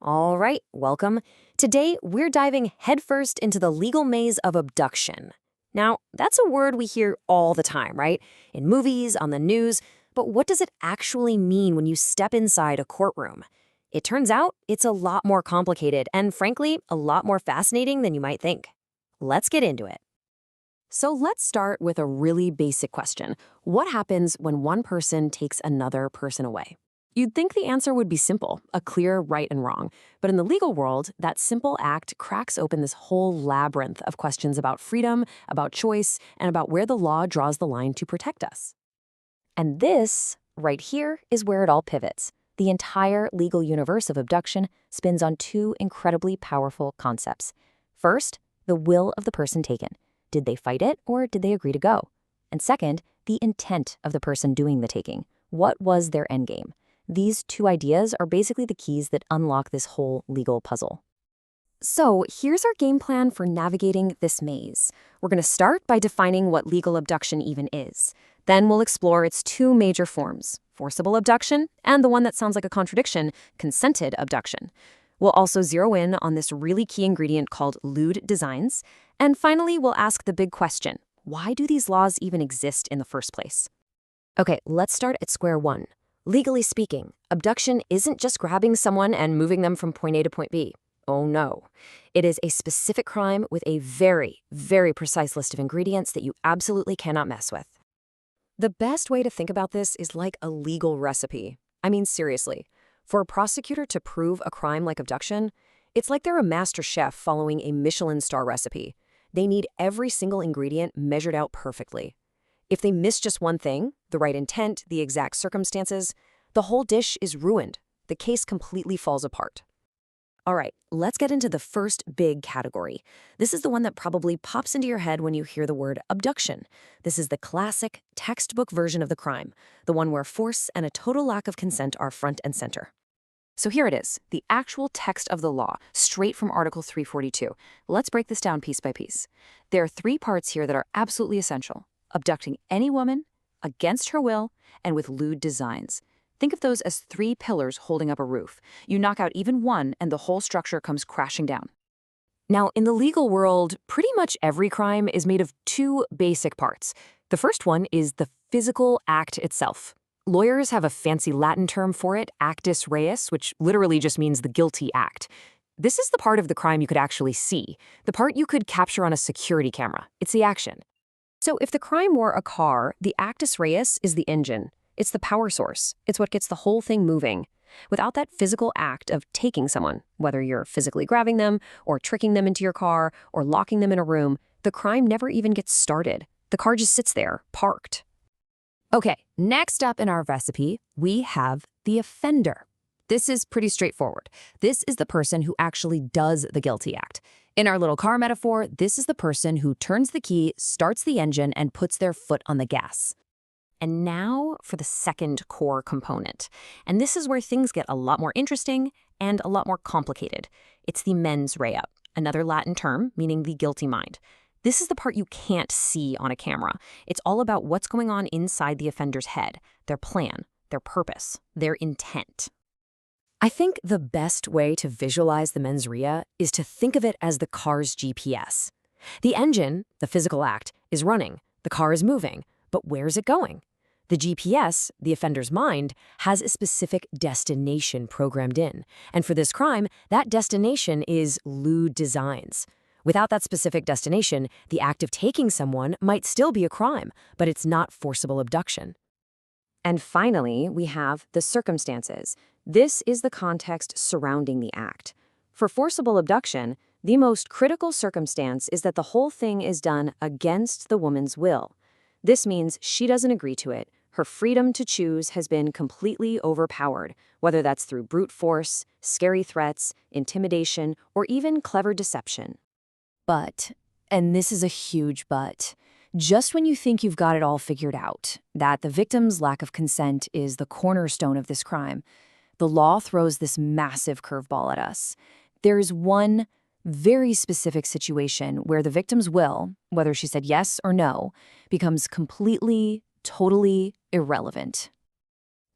All right, welcome. Today, we're diving headfirst into the legal maze of abduction. Now, that's a word we hear all the time, right? In movies, on the news, but what does it actually mean when you step inside a courtroom? It turns out it's a lot more complicated and, frankly, a lot more fascinating than you might think. Let's get into it. So let's start with a really basic question. What happens when one person takes another person away? You'd think the answer would be simple, a clear right and wrong. But in the legal world, that simple act cracks open this whole labyrinth of questions about freedom, about choice, and about where the law draws the line to protect us. And this, right here, is where it all pivots. The entire legal universe of abduction spins on two incredibly powerful concepts. First, the will of the person taken. Did they fight it, or did they agree to go? And second, the intent of the person doing the taking. What was their endgame? These two ideas are basically the keys that unlock this whole legal puzzle. So here's our game plan for navigating this maze. We're going to start by defining what legal abduction even is. Then we'll explore its two major forms, forcible abduction and the one that sounds like a contradiction, consented abduction. We'll also zero in on this really key ingredient called lewd designs. And finally, we'll ask the big question, why do these laws even exist in the first place? Okay, let's start at square one. Legally speaking, abduction isn't just grabbing someone and moving them from point A to point B. Oh no. It is a specific crime with a very, very precise list of ingredients that you absolutely cannot mess with. The best way to think about this is like a legal recipe. I mean, seriously. For a prosecutor to prove a crime like abduction, it's like they're a master chef following a Michelin star recipe. They need every single ingredient measured out perfectly. If they miss just one thing, the right intent, the exact circumstances, the whole dish is ruined. The case completely falls apart. All right, let's get into the first big category. This is the one that probably pops into your head when you hear the word abduction. This is the classic textbook version of the crime, the one where force and a total lack of consent are front and center. So here it is, the actual text of the law, straight from Article 342. Let's break this down piece by piece. There are three parts here that are absolutely essential. Abducting any woman, against her will, and with lewd designs. Think of those as three pillars holding up a roof. You knock out even one, and the whole structure comes crashing down. Now, in the legal world, pretty much every crime is made of two basic parts. The first one is the physical act itself. Lawyers have a fancy Latin term for it, actus reus, which literally just means the guilty act. This is the part of the crime you could actually see, the part you could capture on a security camera. It's the action. So if the crime were a car, the actus reus is the engine. It's the power source. It's what gets the whole thing moving. Without that physical act of taking someone, whether you're physically grabbing them, or tricking them into your car, or locking them in a room, the crime never even gets started. The car just sits there, parked. Okay, next up in our recipe, we have the offender. This is pretty straightforward. This is the person who actually does the guilty act. In our little car metaphor, this is the person who turns the key, starts the engine, and puts their foot on the gas. And now for the second core component. And this is where things get a lot more interesting and a lot more complicated. It's the mens rea, another Latin term meaning the guilty mind. This is the part you can't see on a camera. It's all about what's going on inside the offender's head, their plan, their purpose, their intent. I think the best way to visualize the mens rea is to think of it as the car's GPS. The engine, the physical act, is running. The car is moving. But where's it going? The GPS, the offender's mind, has a specific destination programmed in. And for this crime, that destination is lewd designs. Without that specific destination, the act of taking someone might still be a crime, but it's not forcible abduction. And finally, we have the circumstances. This is the context surrounding the act. For forcible abduction, the most critical circumstance is that the whole thing is done against the woman's will. This means she doesn't agree to it. Her freedom to choose has been completely overpowered, whether that's through brute force, scary threats, intimidation, or even clever deception. But, and this is a huge but, just when you think you've got it all figured out, that the victim's lack of consent is the cornerstone of this crime, the law throws this massive curveball at us. There's one very specific situation where the victim's will, whether she said yes or no, becomes completely, totally irrelevant.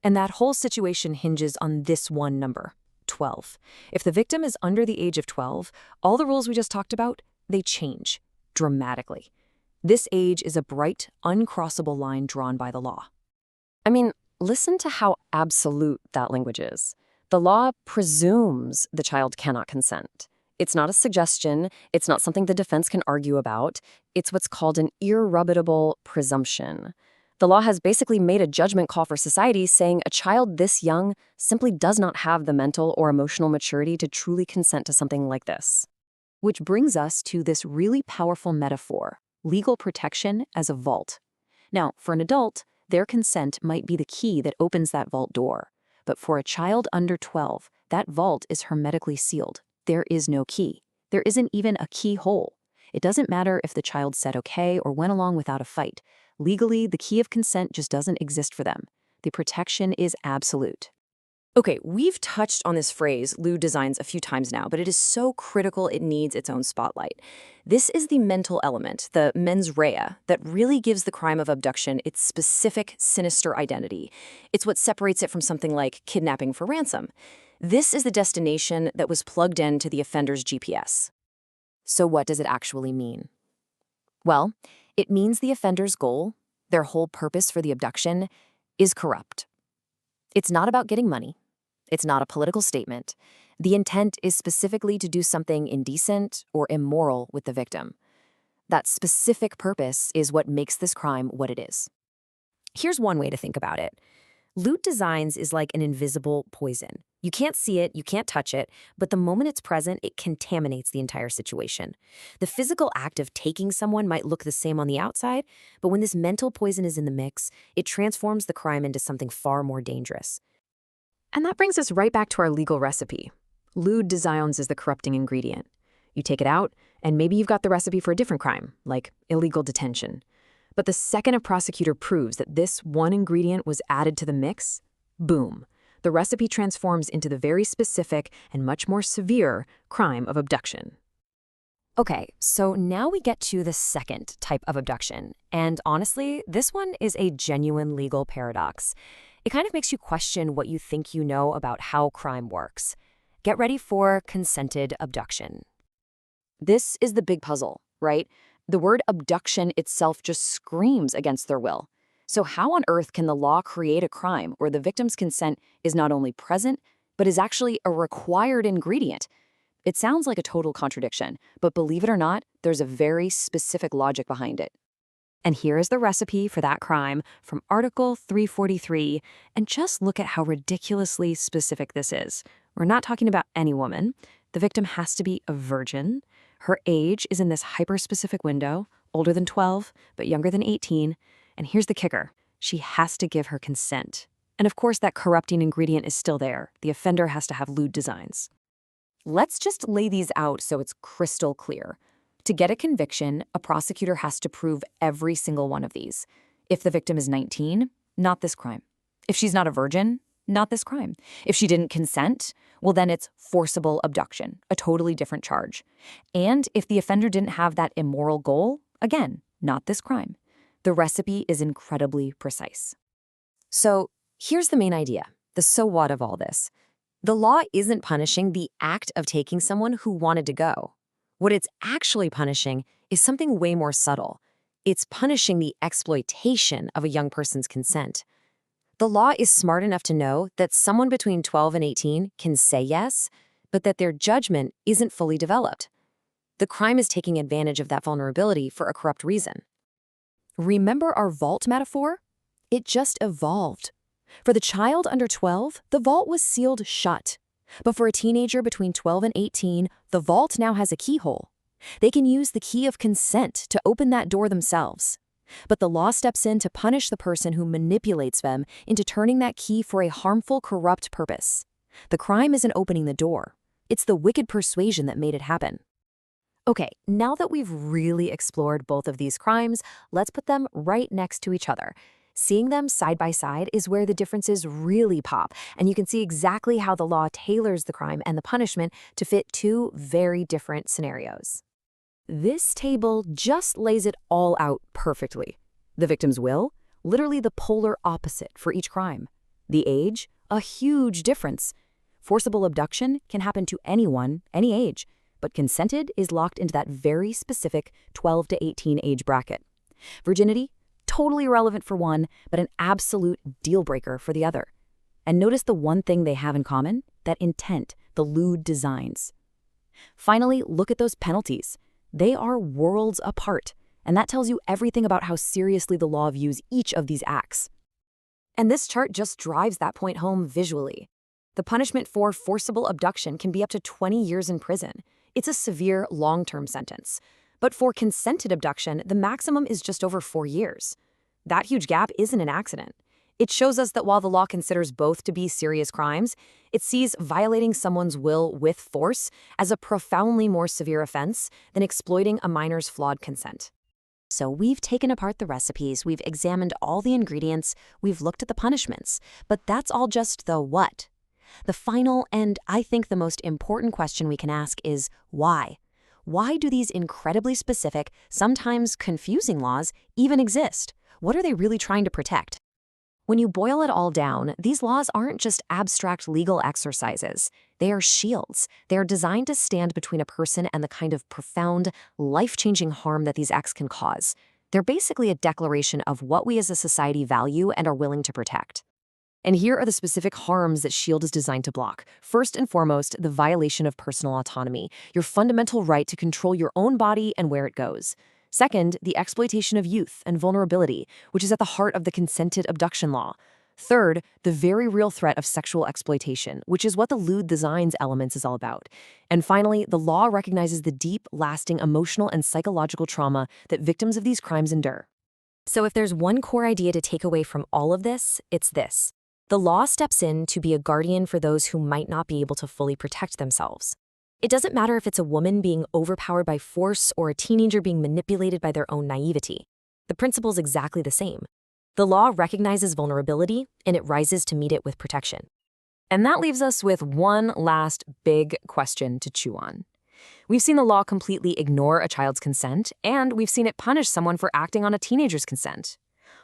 And that whole situation hinges on this one number, 12. If the victim is under the age of 12, all the rules we just talked about, they change dramatically. This age is a bright, uncrossable line drawn by the law. I mean, listen to how absolute that language is. The law presumes the child cannot consent. It's not a suggestion. It's not something the defense can argue about. It's what's called an irrebuttable presumption. The law has basically made a judgment call for society saying a child this young simply does not have the mental or emotional maturity to truly consent to something like this. Which brings us to this really powerful metaphor, legal protection as a vault. Now, for an adult, their consent might be the key that opens that vault door. But for a child under 12, that vault is hermetically sealed. There is no key. There isn't even a keyhole. It doesn't matter if the child said okay or went along without a fight. Legally, the key of consent just doesn't exist for them. The protection is absolute. Okay, we've touched on this phrase, lewd designs, a few times now, but it is so critical it needs its own spotlight. This is the mental element, the mens rea, that really gives the crime of abduction its specific, sinister identity. It's what separates it from something like kidnapping for ransom. This is the destination that was plugged into the offender's GPS. So what does it actually mean? Well, it means the offender's goal, their whole purpose for the abduction, is corrupt. It's not about getting money. It's not a political statement. The intent is specifically to do something indecent or immoral with the victim. That specific purpose is what makes this crime what it is. Here's one way to think about it. Lewd designs is like an invisible poison. You can't see it, you can't touch it, but the moment it's present, it contaminates the entire situation. The physical act of taking someone might look the same on the outside, but when this mental poison is in the mix, it transforms the crime into something far more dangerous. And that brings us right back to our legal recipe. Lewd designs is the corrupting ingredient. You take it out, and maybe you've got the recipe for a different crime, like illegal detention. But the second a prosecutor proves that this one ingredient was added to the mix, boom, the recipe transforms into the very specific and much more severe crime of abduction. Okay, so now we get to the second type of abduction. And honestly, this one is a genuine legal paradox. It kind of makes you question what you think you know about how crime works. Get ready for consented abduction. This is the big puzzle, right? The word abduction itself just screams against their will. So how on earth can the law create a crime where the victim's consent is not only present, but is actually a required ingredient? It sounds like a total contradiction, but believe it or not, there's a very specific logic behind it. And here is the recipe for that crime from Article 343, and just look at how ridiculously specific this is. We're not talking about any woman. The victim has to be a virgin. Her age is in this hyper-specific window, older than 12, but younger than 18. And here's the kicker. She has to give her consent. And of course, that corrupting ingredient is still there. The offender has to have lewd designs. Let's just lay these out so it's crystal clear. To get a conviction, a prosecutor has to prove every single one of these. If the victim is 19, not this crime. If she's not a virgin, not this crime. If she didn't consent, well, then it's forcible abduction, a totally different charge. And if the offender didn't have that immoral goal, again, not this crime. The recipe is incredibly precise. So here's the main idea, the so what of all this. The law isn't punishing the act of taking someone who wanted to go. What it's actually punishing is something way more subtle. It's punishing the exploitation of a young person's consent. The law is smart enough to know that someone between 12 and 18 can say yes, but that their judgment isn't fully developed. The crime is taking advantage of that vulnerability for a corrupt reason. Remember our vault metaphor? It just evolved. For the child under 12, the vault was sealed shut. But for a teenager between 12 and 18, the vault now has a keyhole. They can use the key of consent to open that door themselves. But the law steps in to punish the person who manipulates them into turning that key for a harmful, corrupt purpose. The crime isn't opening the door. It's the wicked persuasion that made it happen. Okay, now that we've really explored both of these crimes, let's put them right next to each other. Seeing them side by side is where the differences really pop, and you can see exactly how the law tailors the crime and the punishment to fit two very different scenarios. This table just lays it all out perfectly. The victim's will, literally the polar opposite for each crime. The age, a huge difference. Forcible abduction can happen to anyone, any age, but consented is locked into that very specific 12 to 18 age bracket. Virginity? Totally irrelevant for one, but an absolute deal breaker for the other. And notice the one thing they have in common? That intent, the lewd designs. Finally, look at those penalties. They are worlds apart, and that tells you everything about how seriously the law views each of these acts. And this chart just drives that point home visually. The punishment for forcible abduction can be up to 20 years in prison. It's a severe, long-term sentence. But for consented abduction, the maximum is just over 4 years. That huge gap isn't an accident. It shows us that while the law considers both to be serious crimes, it sees violating someone's will with force as a profoundly more severe offense than exploiting a minor's flawed consent. So we've taken apart the recipes, we've examined all the ingredients, we've looked at the punishments, but that's all just the what. The final and, I think, the most important question we can ask is why? Why do these incredibly specific, sometimes confusing laws even exist? What are they really trying to protect? When you boil it all down, these laws aren't just abstract legal exercises. They are shields. They are designed to stand between a person and the kind of profound, life-changing harm that these acts can cause. They're basically a declaration of what we as a society value and are willing to protect. And here are the specific harms that SHIELD is designed to block. First and foremost, the violation of personal autonomy, your fundamental right to control your own body and where it goes. Second, the exploitation of youth and vulnerability, which is at the heart of the consented abduction law. Third, the very real threat of sexual exploitation, which is what the lewd designs elements is all about. And finally, the law recognizes the deep, lasting emotional and psychological trauma that victims of these crimes endure. So if there's one core idea to take away from all of this, it's this. The law steps in to be a guardian for those who might not be able to fully protect themselves. It doesn't matter if it's a woman being overpowered by force or a teenager being manipulated by their own naivety. The principle's exactly the same. The law recognizes vulnerability, and it rises to meet it with protection. And that leaves us with one last big question to chew on. We've seen the law completely ignore a child's consent, and we've seen it punish someone for acting on a teenager's consent.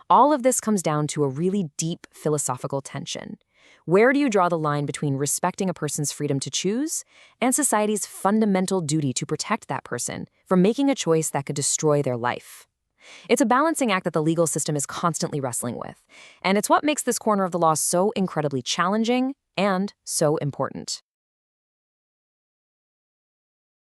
All of this comes down to a really deep philosophical tension. Where do you draw the line between respecting a person's freedom to choose and society's fundamental duty to protect that person from making a choice that could destroy their life? It's a balancing act that the legal system is constantly wrestling with, and it's what makes this corner of the law so incredibly challenging and so important.